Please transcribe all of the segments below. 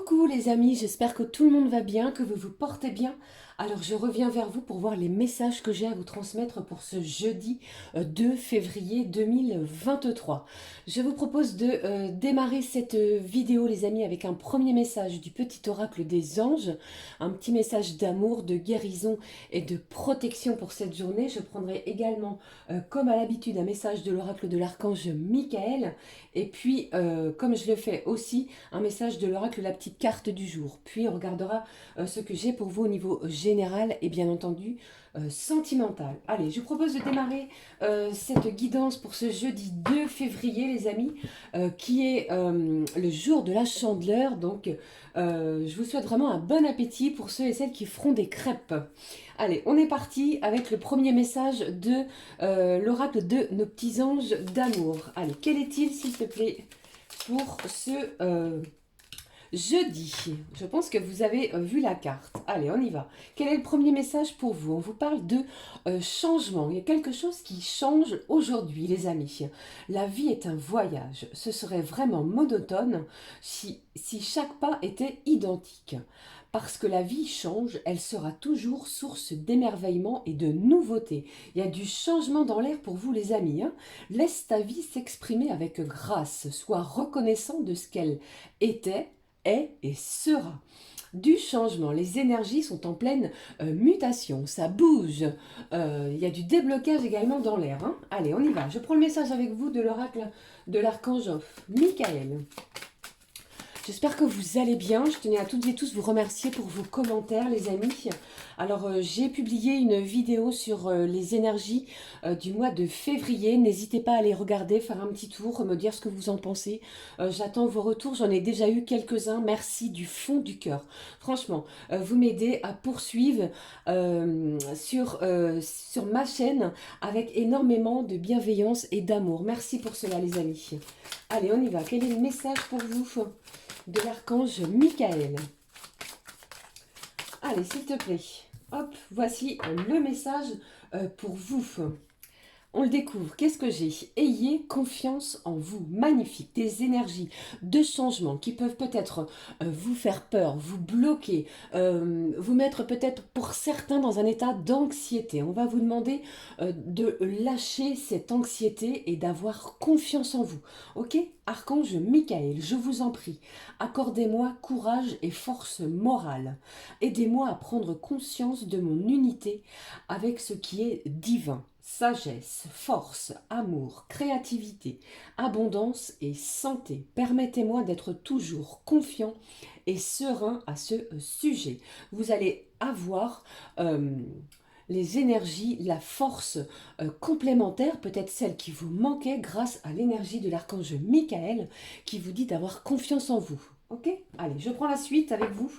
Coucou les amis, j'espère que tout le monde va bien, que vous vous portez bien. Alors je reviens vers vous pour voir les messages que j'ai à vous transmettre pour ce jeudi 2 février 2023. Je vous propose de démarrer cette vidéo les amis avec un premier message du petit oracle des anges, un petit message d'amour, de guérison et de protection pour cette journée. Je prendrai également comme à l'habitude un message de l'oracle de l'archange Michael et puis comme je le fais aussi un message de l'oracle la petite carte du jour. Puis on regardera ce que j'ai pour vous au niveau général et bien entendu sentimental. Allez, je vous propose de démarrer cette guidance pour ce jeudi 2 février les amis, qui est le jour de la chandeleur. Donc je vous souhaite vraiment un bon appétit pour ceux et celles qui feront des crêpes. Allez, on est parti avec le premier message de l'oracle de nos petits anges d'amour. Allez, quel est-il s'il te plaît pour ce jeudi? Je pense que vous avez vu la carte. Allez, on y va. Quel est le premier message pour vous? On vous parle de changement. Il y a quelque chose qui change aujourd'hui, les amis. La vie est un voyage. Ce serait vraiment monotone si chaque pas était identique. Parce que la vie change, elle sera toujours source d'émerveillement et de nouveauté. Il y a du changement dans l'air pour vous, les amis. Laisse ta vie s'exprimer avec grâce. Sois reconnaissant de ce qu'elle était, est et sera. Du changement, les énergies sont en pleine mutation, ça bouge, il y a du déblocage également dans l'air. Allez, on y va, je prends le message avec vous de l'oracle de l'archange Michael. J'espère que vous allez bien. Je tenais à toutes et tous vous remercier pour vos commentaires, les amis. Alors, j'ai publié une vidéo sur les énergies du mois de février. N'hésitez pas à aller regarder, faire un petit tour, me dire ce que vous en pensez. J'attends vos retours. J'en ai déjà eu quelques-uns. Merci du fond du cœur. Franchement, vous m'aidez à poursuivre sur ma chaîne avec énormément de bienveillance et d'amour. Merci pour cela, les amis. Allez, on y va. Quel est le message pour vous de l'archange Michael? Allez, s'il te plaît. Hop, voici le message pour vous. On le découvre. Qu'est-ce que j'ai? Ayez confiance en vous. Magnifique. Des énergies de changement qui peuvent peut-être vous faire peur, vous bloquer, vous mettre peut-être pour certains dans un état d'anxiété. On va vous demander de lâcher cette anxiété et d'avoir confiance en vous. Ok? Archange Michael, je vous en prie, accordez-moi courage et force morale. Aidez-moi à prendre conscience de mon unité avec ce qui est divin. Sagesse, force, amour, créativité, abondance et santé. Permettez-moi d'être toujours confiant et serein à ce sujet. Vous allez avoir les énergies, la force complémentaire, peut-être celle qui vous manquait grâce à l'énergie de l'archange Michael qui vous dit d'avoir confiance en vous. Ok? Allez, je prends la suite avec vous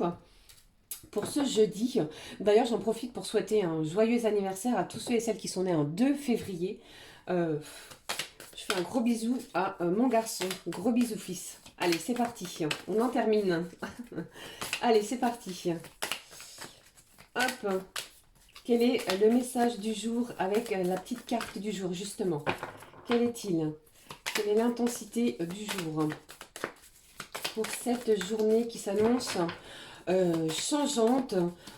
pour ce jeudi. D'ailleurs, j'en profite pour souhaiter un joyeux anniversaire à tous ceux et celles qui sont nés en 2 février. Je fais un gros bisou à mon garçon. Gros bisou, fils. Allez, c'est parti. On en termine. Allez, c'est parti. Hop. Quel est le message du jour avec la petite carte du jour, justement? Quel est-il? Quelle est l'intensité du jour pour cette journée qui s'annonce changeante?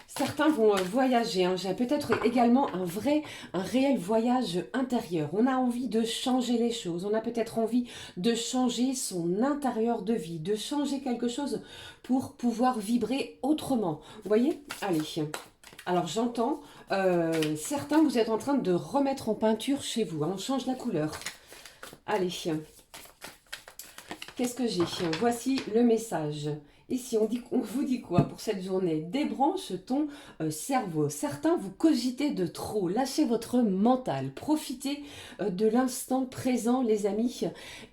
Certains vont voyager, j'ai peut-être également un réel voyage intérieur. On a envie de changer les choses, on a peut-être envie de changer son intérieur de vie, de changer quelque chose pour pouvoir vibrer autrement. Vous voyez? Allez, alors j'entends, certains vous êtes en train de remettre en peinture chez vous, on change la couleur. Allez, qu'est-ce que j'ai? Voici le message. Ici, on vous dit quoi pour cette journée? Débranche ton cerveau. Certains, vous cogitez de trop. Lâchez votre mental. Profitez de l'instant présent, les amis,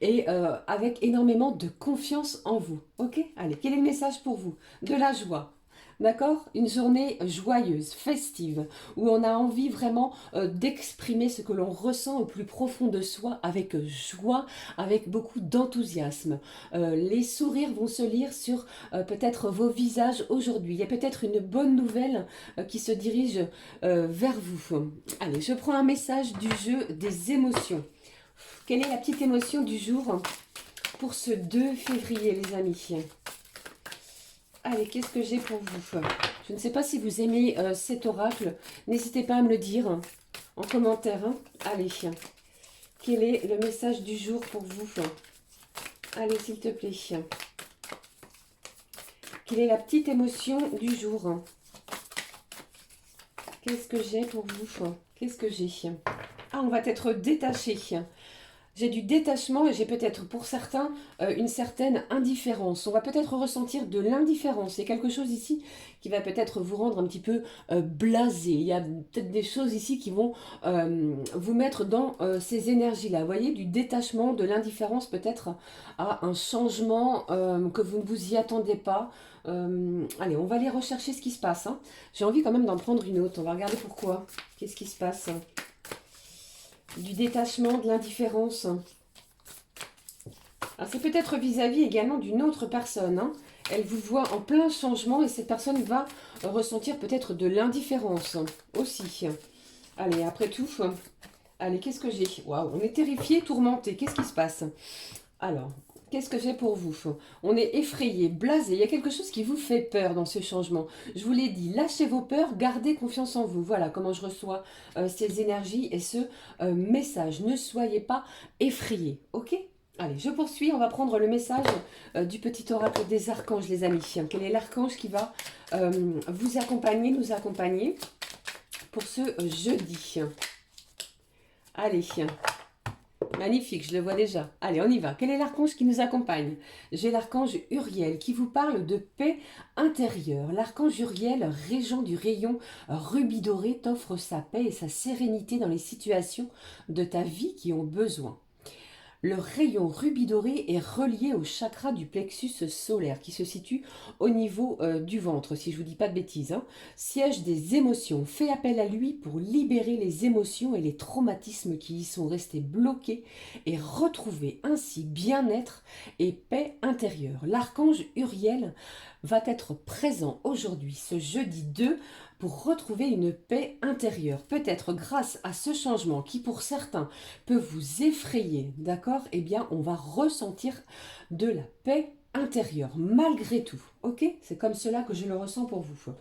et avec énormément de confiance en vous. Ok? Allez, quel est le message pour vous? De la joie. D'accord? Une journée joyeuse, festive, où on a envie vraiment d'exprimer ce que l'on ressent au plus profond de soi avec joie, avec beaucoup d'enthousiasme. Les sourires vont se lire sur peut-être vos visages aujourd'hui. Il y a peut-être une bonne nouvelle qui se dirige vers vous. Allez, je prends un message du jeu des émotions. Quelle est la petite émotion du jour pour ce 2 février, les amis? Allez, qu'est-ce que j'ai pour vous? Je ne sais pas si vous aimez cet oracle. N'hésitez pas à me le dire en commentaire. Hein. Allez, quel est le message du jour pour vous? Allez, s'il te plaît. Quelle est la petite émotion du jour? Qu'est-ce que j'ai pour vous? Qu'est-ce que j'ai? Ah, on va être détaché. J'ai du détachement et j'ai peut-être pour certains une certaine indifférence. On va peut-être ressentir de l'indifférence. Il y a quelque chose ici qui va peut-être vous rendre un petit peu blasé. Il y a peut-être des choses ici qui vont vous mettre dans ces énergies-là. Vous voyez, du détachement, de l'indifférence peut-être à un changement que vous ne vous y attendez pas. Allez, on va aller rechercher ce qui se passe. Hein. J'ai envie quand même d'en prendre une autre. On va regarder pourquoi. Qu'est-ce qui se passe? Du détachement, de l'indifférence. C'est peut-être vis-à-vis également d'une autre personne. Hein. Elle vous voit en plein changement et cette personne va ressentir peut-être de l'indifférence aussi. Allez, après tout, allez, qu'est-ce que j'ai? Waouh, on est terrifié, tourmenté. Qu'est-ce qui se passe? Alors, qu'est-ce que j'ai pour vous? On est effrayé, blasé. Il y a quelque chose qui vous fait peur dans ce changement. Je vous l'ai dit, lâchez vos peurs, gardez confiance en vous. Voilà comment je reçois ces énergies et ce message. Ne soyez pas effrayés, ok? Allez, je poursuis. On va prendre le message du petit oracle des archanges, les amis. Quel est l'archange qui va vous accompagner, nous accompagner pour ce jeudi? Allez, magnifique, je le vois déjà. Allez, on y va. Quel est l'archange qui nous accompagne? J'ai l'archange Uriel qui vous parle de paix intérieure. L'archange Uriel, régent du rayon rubis doré, t'offre sa paix et sa sérénité dans les situations de ta vie qui ont besoin. Le rayon rubis doré est relié au chakra du plexus solaire qui se situe au niveau du ventre, si je ne vous dis pas de bêtises. Hein. Siège des émotions. Fais appel à lui pour libérer les émotions et les traumatismes qui y sont restés bloqués et retrouver ainsi bien-être et paix intérieure. L'archange Uriel va être présent aujourd'hui, ce jeudi 2, pour retrouver une paix intérieure. Peut-être grâce à ce changement qui pour certains peut vous effrayer, d'accord? Eh bien, on va ressentir de la paix intérieure, malgré tout, ok? C'est comme cela que je le ressens pour vous.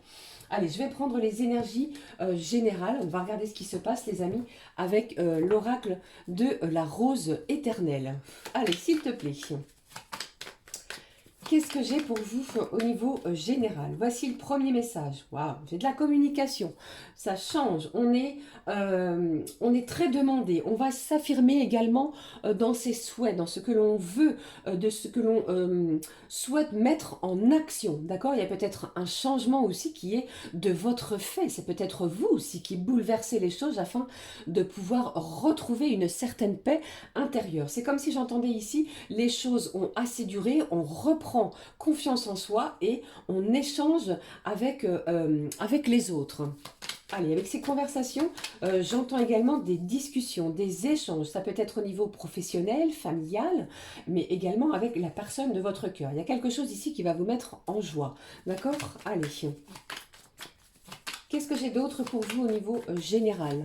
Allez, je vais prendre les énergies générales. On va regarder ce qui se passe, les amis, avec l'oracle de la rose éternelle. Allez, s'il te plaît. Qu'est-ce que j'ai pour vous au niveau général? Voici le premier message. Waouh, j'ai de la communication. Ça change. On est très demandé. On va s'affirmer également dans ses souhaits, dans ce que l'on veut, de ce que l'on souhaite mettre en action. D'accord? Il y a peut-être un changement aussi qui est de votre fait. C'est peut-être vous aussi qui bouleversez les choses afin de pouvoir retrouver une certaine paix intérieure. C'est comme si j'entendais ici, les choses ont assez duré, on reprend confiance en soi et on échange avec, avec les autres. Allez, avec ces conversations, j'entends également des discussions, des échanges. Ça peut être au niveau professionnel, familial, mais également avec la personne de votre cœur. Il y a quelque chose ici qui va vous mettre en joie. D'accord? Allez. Qu'est-ce que j'ai d'autre pour vous au niveau général?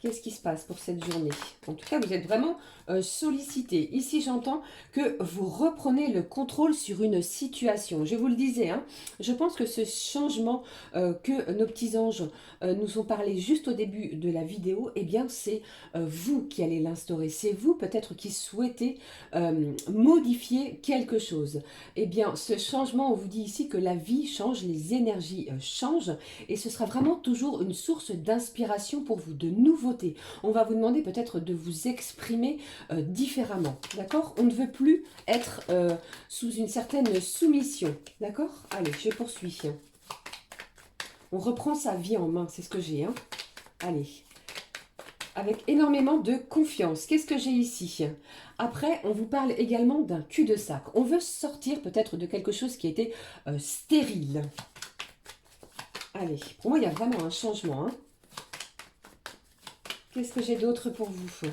Qu'est-ce qui se passe pour cette journée? En tout cas, vous êtes vraiment sollicité. Ici, j'entends que vous reprenez le contrôle sur une situation. Je vous le disais, hein, je pense que ce changement que nos petits anges nous ont parlé juste au début de la vidéo, eh bien, c'est vous qui allez l'instaurer. C'est vous peut-être qui souhaitez modifier quelque chose. Eh bien, ce changement, on vous dit ici que la vie change, les énergies changent et ce sera vraiment toujours une source d'inspiration pour vous, de nouveautés. On va vous demander peut-être de vous exprimer différemment, d'accord? On ne veut plus être sous une certaine soumission, d'accord? Allez, je poursuis. On reprend sa vie en main, c'est ce que j'ai, hein? Allez, avec énormément de confiance. Qu'est-ce que j'ai ici? Après, on vous parle également d'un cul-de-sac. On veut sortir peut-être de quelque chose qui était stérile. Allez, pour moi, il y a vraiment un changement, hein? Qu'est-ce que j'ai d'autre pour vous?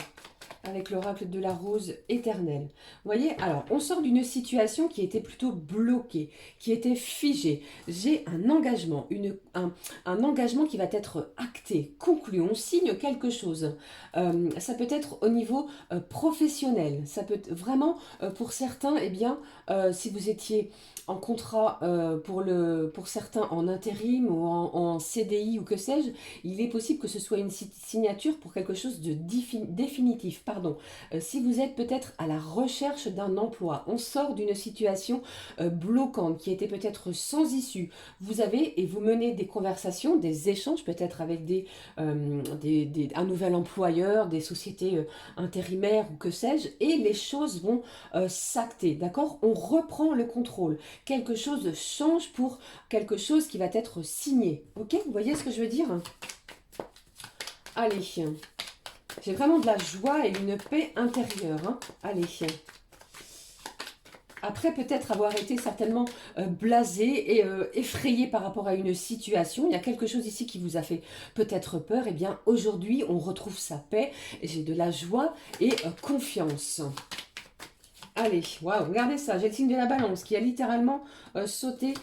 avec l'oracle de la rose éternelle. Vous voyez, alors, on sort d'une situation qui était plutôt bloquée, qui était figée. J'ai un engagement, un engagement qui va être acté, conclu. On signe quelque chose. Ça peut être au niveau professionnel. Ça peut être vraiment, pour certains, eh bien, si vous étiez en contrat pour certains en intérim ou en CDI ou que sais-je, il est possible que ce soit une signature pour quelque chose de définitif. Pardon. Si vous êtes peut-être à la recherche d'un emploi, on sort d'une situation bloquante qui était peut-être sans issue. Vous avez et vous menez des conversations, des échanges peut-être avec un nouvel employeur, des sociétés intérimaires ou que sais-je, et les choses vont s'acter, d'accord? On reprend le contrôle. Quelque chose change pour quelque chose qui va être signé. Ok? Vous voyez ce que je veux dire? Allez. J'ai vraiment de la joie et une paix intérieure. Hein. Allez. Après peut-être avoir été certainement blasé et effrayé par rapport à une situation, il y a quelque chose ici qui vous a fait peut-être peur. Et bien aujourd'hui, on retrouve sa paix. J'ai de la joie et confiance. Allez, waouh, regardez ça, j'ai le signe de la balance qui a littéralement sauté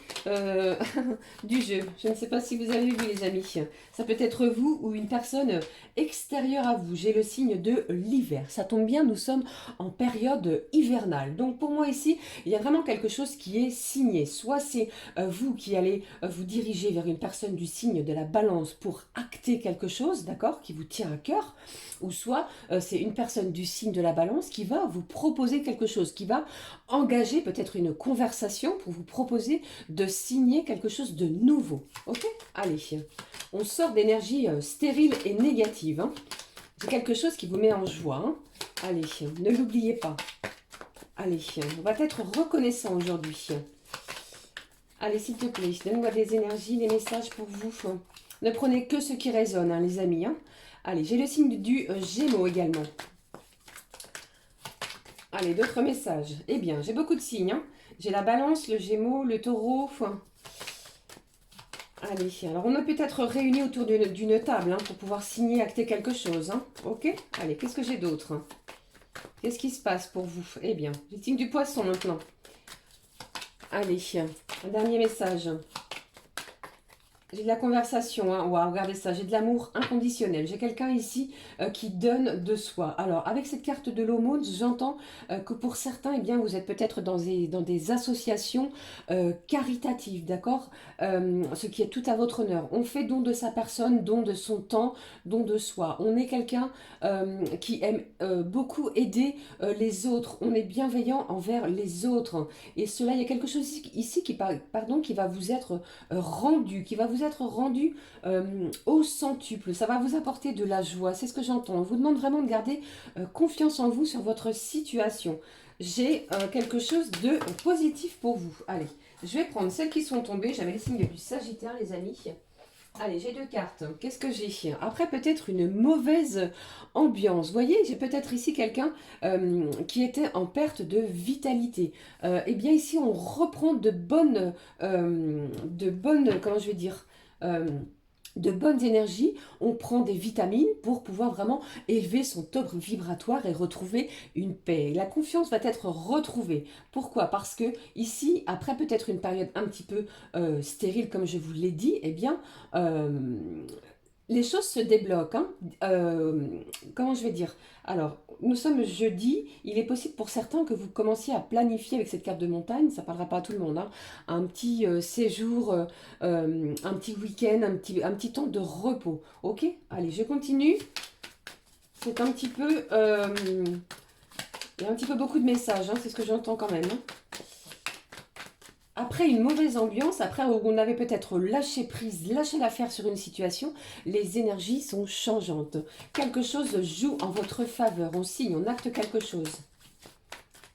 du jeu. Je ne sais pas si vous avez vu les amis. Ça peut être vous ou une personne extérieure à vous. J'ai le signe de l'hiver. Ça tombe bien, nous sommes en période hivernale. Donc pour moi ici, il y a vraiment quelque chose qui est signé. Soit c'est vous qui allez vous diriger vers une personne du signe de la balance pour acter quelque chose, d'accord, qui vous tient à cœur. Ou soit c'est une personne du signe de la balance qui va vous proposer quelque chose, qui va engager peut-être une conversation pour vous proposer de signer quelque chose de nouveau. Ok? Allez, on sort d'énergie stérile et négative. Hein. C'est quelque chose qui vous met en joie. Hein. Allez, ne l'oubliez pas. Allez, on va être reconnaissant aujourd'hui. Allez, s'il te plaît, donne-moi des énergies, des messages pour vous. Ne prenez que ce qui résonne, hein, les amis. Hein. Allez, j'ai le signe du Gémeaux également. Allez, d'autres messages. Eh bien, j'ai beaucoup de signes. Hein. J'ai la Balance, le Gémeaux, le Taureau. Allez, alors on a peut-être réunis autour d'une table hein, pour pouvoir signer, acter quelque chose. Hein. Ok? Allez, qu'est-ce que j'ai d'autre? Qu'est-ce qui se passe pour vous? Eh bien, j'ai le signe du Poisson maintenant. Allez, un dernier message. J'ai de la conversation, hein. Waouh, regardez ça, j'ai de l'amour inconditionnel. J'ai quelqu'un ici qui donne de soi. Alors, avec cette carte de l'aumône, j'entends que pour certains, eh bien, vous êtes peut-être dans des associations caritatives, d'accord, ce qui est tout à votre honneur. On fait don de sa personne, don de son temps, don de soi. On est quelqu'un qui aime beaucoup aider les autres. On est bienveillant envers les autres. Et cela, il y a quelque chose ici qui va vous être rendu, qui va vous être rendu au centuple. Ça va vous apporter de la joie. C'est ce que j'entends. On vous demande vraiment de garder confiance en vous sur votre situation. J'ai quelque chose de positif pour vous. Allez, je vais prendre celles qui sont tombées. J'avais les signes du Sagittaire, les amis. Allez, j'ai deux cartes. Qu'est-ce que j'ai? Après, peut-être une mauvaise ambiance. Vous voyez, j'ai peut-être ici quelqu'un qui était en perte de vitalité. Eh bien, ici, on reprend comment je vais dire, de bonnes énergies, on prend des vitamines pour pouvoir vraiment élever son taux vibratoire et retrouver une paix. La confiance va être retrouvée. Pourquoi? Parce que ici, après peut-être une période un petit peu stérile, comme je vous l'ai dit, eh bien, les choses se débloquent. Hein. Comment je vais dire? Alors, nous sommes jeudi. Il est possible pour certains que vous commenciez à planifier avec cette carte de montagne. Ça ne parlera pas à tout le monde. Hein, un petit séjour, un petit week-end, un petit temps de repos. Ok? Allez, je continue. C'est un petit peu... il y a un petit peu beaucoup de messages. Hein, c'est ce que j'entends quand même. Hein. Après une mauvaise ambiance, après où on avait peut-être lâché prise, lâché l'affaire sur une situation, les énergies sont changeantes. Quelque chose joue en votre faveur. On signe, on acte quelque chose.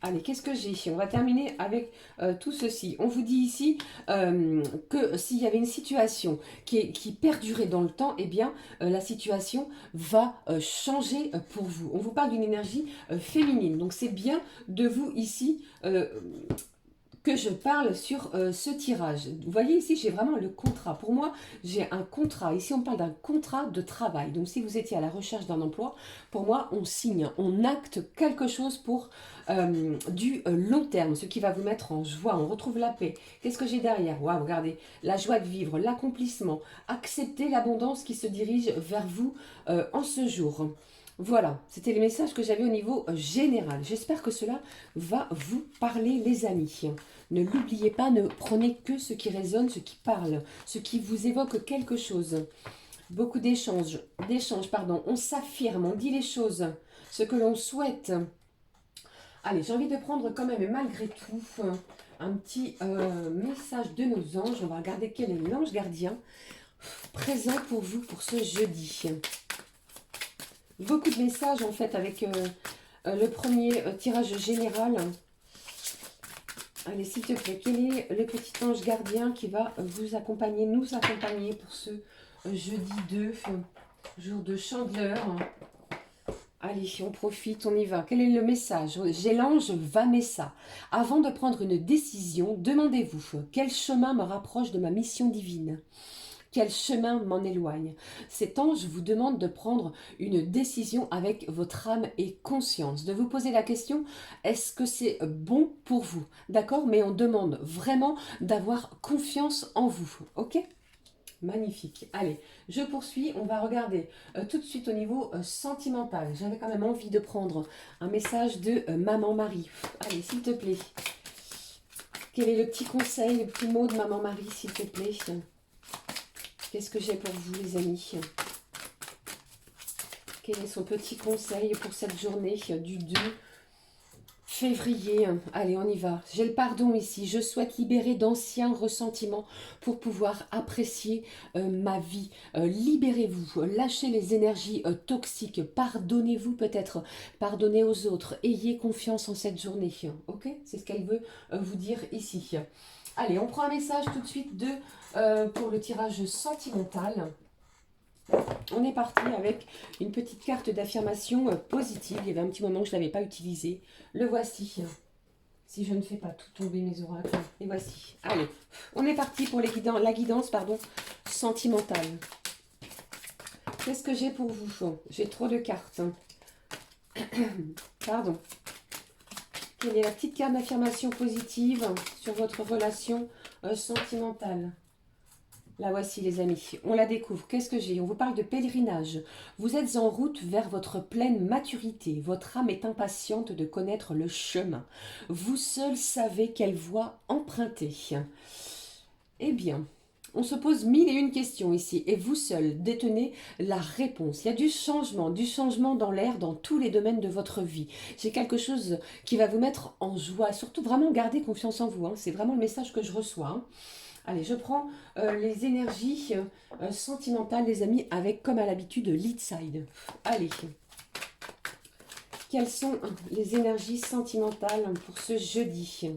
Allez, qu'est-ce que j'ai? On va terminer avec tout ceci. On vous dit ici que s'il y avait une situation qui perdurait dans le temps, eh bien, la situation va changer pour vous. On vous parle d'une énergie féminine. Donc, c'est bien de vous ici... que je parle sur ce tirage. Vous voyez ici, j'ai vraiment le contrat. Pour moi, j'ai un contrat. Ici, on parle d'un contrat de travail. Donc, si vous étiez à la recherche d'un emploi, pour moi, on signe, on acte quelque chose pour du long terme, ce qui va vous mettre en joie. On retrouve la paix. Qu'est-ce que j'ai derrière? Waouh, regardez, la joie de vivre, l'accomplissement. Accepter l'abondance qui se dirige vers vous en ce jour. Voilà, c'était les messages que j'avais au niveau général. J'espère que cela va vous parler, les amis. Ne l'oubliez pas, ne prenez que ce qui résonne, ce qui parle, ce qui vous évoque quelque chose. Beaucoup d'échanges, pardon. On s'affirme, on dit les choses, ce que l'on souhaite. Allez, j'ai envie de prendre quand même, malgré tout, un petit message de nos anges. On va regarder quel est l'ange gardien présent pour vous pour ce jeudi. Beaucoup de messages en fait avec le premier tirage général. Allez, s'il te plaît, quel est le petit ange gardien qui va vous accompagner, nous accompagner pour ce jeudi 2, jour de chandeleur. Allez, on profite, on y va. Quel est le message? J'ai l'ange Vanessa. Avant de prendre une décision, demandez-vous, quel chemin me rapproche de ma mission divine? Quel chemin m'en éloigne? Cet ange vous demande de prendre une décision avec votre âme et conscience. De vous poser la question, est-ce que c'est bon pour vous? D'accord? Mais on demande vraiment d'avoir confiance en vous. Ok? Magnifique. Allez, je poursuis. On va regarder tout de suite au niveau sentimental. J'avais quand même envie de prendre un message de Maman Marie. Allez, s'il te plaît. Quel est le petit conseil, le petit mot de Maman Marie, s'il te plaît? Qu'est-ce que j'ai pour vous, les amis? Quel est son petit conseil pour cette journée du 2 février? Allez, on y va. J'ai le pardon ici. Je souhaite libérer d'anciens ressentiments pour pouvoir apprécier ma vie. Libérez-vous. Lâchez les énergies toxiques. Pardonnez-vous peut-être. Pardonnez aux autres. Ayez confiance en cette journée. Ok? C'est ce qu'elle veut vous dire ici. Allez, on prend un message tout de suite pour le tirage sentimental. On est parti avec une petite carte d'affirmation positive. Il y avait un petit moment que je ne l'avais pas utilisée. Le voici. Si je ne fais pas tout tomber mes oracles. Et voici. Allez, on est parti pour la guidance sentimentale. Qu'est-ce que j'ai pour vous? J'ai trop de cartes. Pardon. Quelle est la petite carte d'affirmation positive sur votre relation sentimentale? La voici, les amis. On la découvre. Qu'est-ce que j'ai? On vous parle de pèlerinage. Vous êtes en route vers votre pleine maturité. Votre âme est impatiente de connaître le chemin. Vous seul savez quelle voie emprunter. Eh bien, on se pose mille et une questions ici, et vous seul détenez la réponse. Il y a du changement dans l'air, dans tous les domaines de votre vie. J'ai quelque chose qui va vous mettre en joie, surtout vraiment garder confiance en vous. C'est vraiment le message que je reçois. Allez, je prends les énergies sentimentales, les amis, avec, comme à l'habitude, lead side. Allez, quelles sont les énergies sentimentales pour ce jeudi?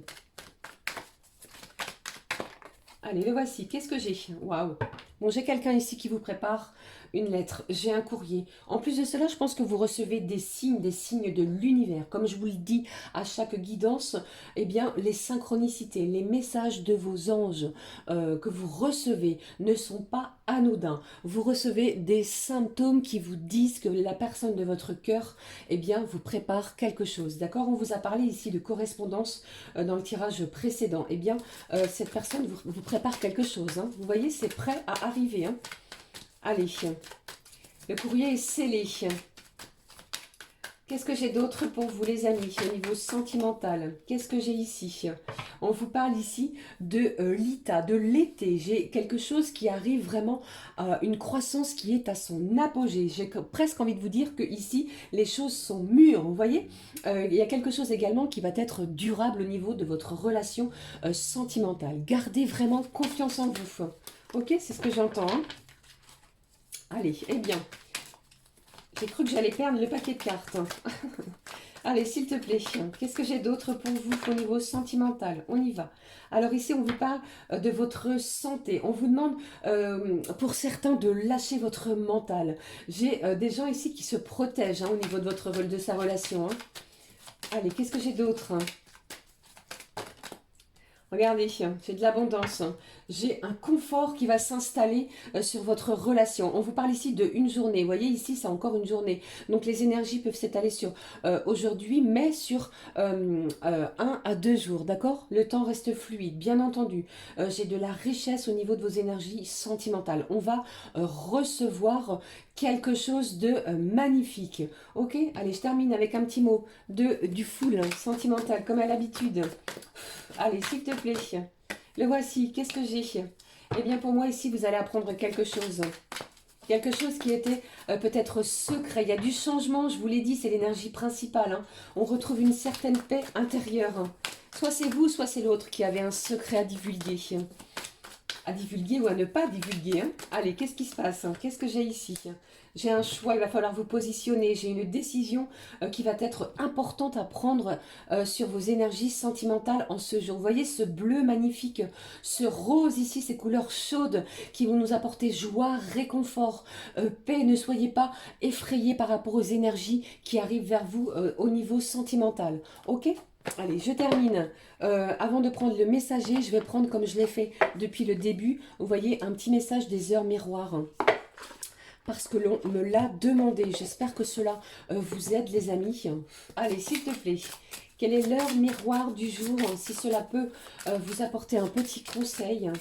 Allez, le voici. Qu'est-ce que j'ai? Waouh! Bon, j'ai quelqu'un ici qui vous prépare une lettre. J'ai un courrier. En plus de cela, je pense que vous recevez des signes de l'univers. Comme je vous le dis à chaque guidance, eh bien, les synchronicités, les messages de vos anges que vous recevez ne sont pas anodins. Vous recevez des symptômes qui vous disent que la personne de votre cœur, eh bien, vous prépare quelque chose. D'accord? On vous a parlé ici de correspondance dans le tirage précédent. Eh bien, cette personne vous prépare quelque chose. Vous voyez, c'est prêt à arriver. Allez, le courrier est scellé. Qu'est-ce que j'ai d'autre pour vous, les amis, au niveau sentimental? Qu'est-ce que j'ai ici? On vous parle ici de l'ITA, de l'été. J'ai quelque chose qui arrive vraiment, une croissance qui est à son apogée. J'ai presque envie de vous dire que ici, les choses sont mûres. Vous voyez, il y a quelque chose également qui va être durable au niveau de votre relation sentimentale. Gardez vraiment confiance en vous. Ok, c'est ce que j'entends. Allez, eh bien, j'ai cru que j'allais perdre le paquet de cartes. Allez, s'il te plaît, qu'est-ce que j'ai d'autre pour vous au niveau sentimental? On y va. Alors ici, on vous parle de votre santé. On vous demande, pour certains, de lâcher votre mental. J'ai des gens ici qui se protègent au niveau de sa relation. Allez, qu'est-ce que j'ai d'autre? Regardez, j'ai de l'abondance. J'ai un confort qui va s'installer sur votre relation. On vous parle ici de une journée. Vous voyez, ici, c'est encore une journée. Donc, les énergies peuvent s'étaler sur aujourd'hui, mais sur 1 à 2 jours. D'accord? Le temps reste fluide, bien entendu. J'ai de la richesse au niveau de vos énergies sentimentales. On va recevoir quelque chose de magnifique. Ok? Allez, je termine avec un petit mot du full sentimental, comme à l'habitude. Allez, s'il te plaît. Le voici. Qu'est-ce que j'ai? Eh bien, pour moi, ici, vous allez apprendre quelque chose. Quelque chose qui était peut-être secret. Il y a du changement, je vous l'ai dit, c'est l'énergie principale. Hein. On retrouve une certaine paix intérieure. Soit c'est vous, soit c'est l'autre qui avait un secret à divulguer. À divulguer ou à ne pas divulguer. Hein. Allez, qu'est-ce qui se passe? Qu'est-ce que j'ai ici? J'ai un choix, il va falloir vous positionner. J'ai une décision qui va être importante à prendre sur vos énergies sentimentales en ce jour. Vous voyez ce bleu magnifique, ce rose ici, ces couleurs chaudes qui vont nous apporter joie, réconfort, paix. Ne soyez pas effrayés par rapport aux énergies qui arrivent vers vous au niveau sentimental. Ok? Allez, je termine. Avant de prendre le messager, je vais prendre comme je l'ai fait depuis le début. Vous voyez, un petit message des heures miroirs. Parce que l'on me l'a demandé. J'espère que cela vous aide, les amis. Allez, s'il te plaît. Quelle est l'heure miroir du jour? Si cela peut vous apporter un petit conseil.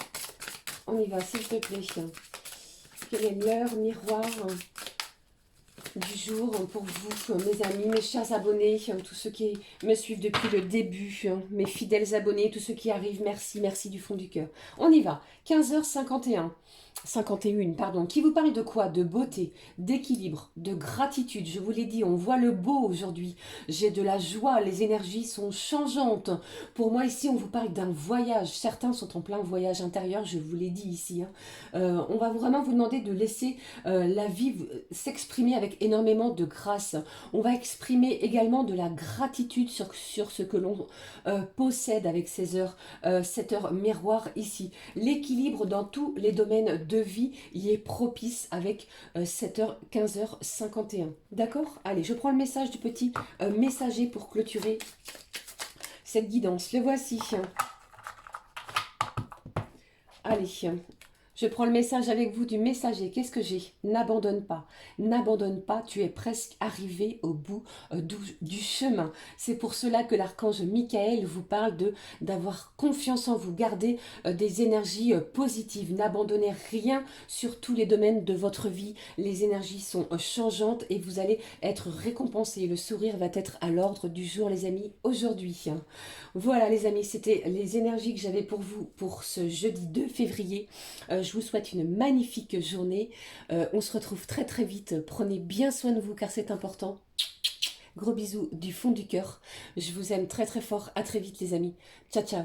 On y va, s'il te plaît. Quelle est l'heure miroir du jour pour vous, mes amis, mes chers abonnés, tous ceux qui me suivent depuis le début, mes fidèles abonnés, tous ceux qui arrivent, merci, merci du fond du cœur. On y va, 15h51. 51, pardon, qui vous parle de quoi? De beauté, d'équilibre, de gratitude. Je vous l'ai dit, on voit le beau aujourd'hui. J'ai de la joie, les énergies sont changeantes. Pour moi, ici, on vous parle d'un voyage. Certains sont en plein voyage intérieur, je vous l'ai dit ici. Hein. On va vraiment vous demander de laisser la vie s'exprimer avec énormément de grâce. On va exprimer également de la gratitude sur ce que l'on possède avec cette heure miroir ici. L'équilibre dans tous les domaines de vie y est propice avec 7h, 15h51. D'accord? Allez, je prends le message du petit messager pour clôturer cette guidance. Le voici. Allez, je prends le message avec vous du messager. Qu'est-ce que j'ai? N'abandonne pas. N'abandonne pas. Tu es presque arrivé au bout du chemin. C'est pour cela que l'archange Michael vous parle d'avoir confiance en vous. Gardez des énergies positives. N'abandonnez rien sur tous les domaines de votre vie. Les énergies sont changeantes et vous allez être récompensés. Le sourire va être à l'ordre du jour, les amis, aujourd'hui. Voilà, les amis, c'était les énergies que j'avais pour vous pour ce jeudi 2 février. Je vous souhaite une magnifique journée. On se retrouve très très vite. Prenez bien soin de vous car c'est important. Gros bisous du fond du cœur. Je vous aime très très fort. À très vite, les amis. Ciao ciao.